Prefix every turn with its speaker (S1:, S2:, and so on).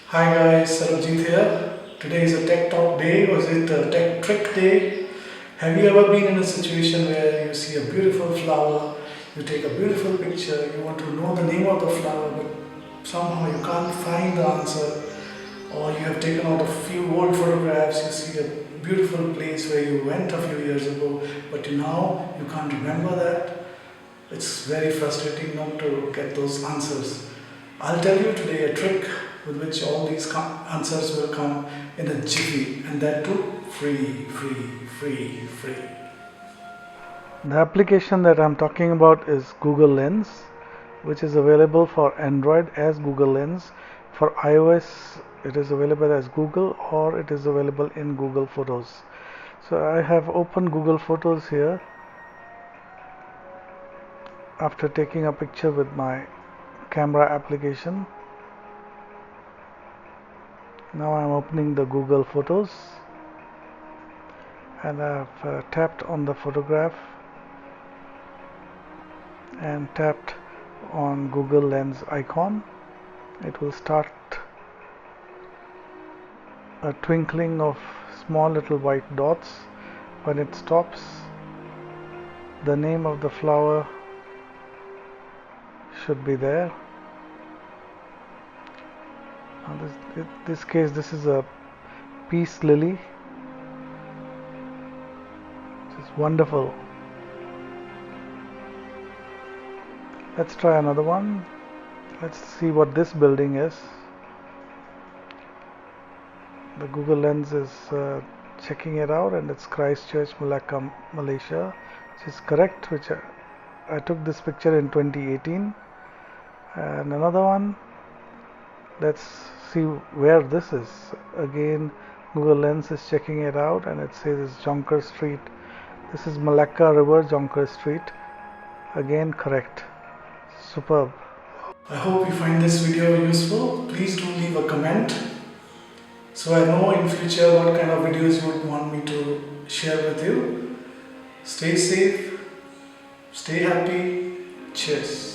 S1: Hi guys, Sarbjit here. Today is a tech talk day, or is it a tech trick day? Have you ever been in a situation where you see a beautiful flower, you take a beautiful picture, you want to know the name of the flower, but somehow you can't find the answer, or you have taken out a few old photographs, you see a beautiful place where you went a few years ago, but now you can't remember that? It's very frustrating not to get those answers. I'll tell you today a trick with which all these answers will come in a jiffy, and that too free. The application that I'm talking about is Google Lens, which is available for Android as Google Lens. For iOS, it is available as Google, or it is available in Google Photos. So I have opened Google Photos here after taking a picture with my camera application. Now I'm opening the Google Photos, and I've tapped on the photograph and tapped on Google Lens icon. It will start a twinkling of small little white dots. When it stops, the name of the flower should be there. Now in this case, this is a peace lily, which is wonderful. Let's try another one. Let's see what this building is. The Google Lens is checking it out, and it's Christchurch, Malacca, Malaysia, which is correct. Which I took this picture in 2018. And another one. Let's see where this is. Again, Google Lens is checking it out, and it says it's Jonker Street. This is Malacca River, Jonker Street. Again, correct. Superb. I hope you find this video useful. Please do leave a comment so I know in future what kind of videos you would want me to share with you. Stay safe, stay happy. Cheers.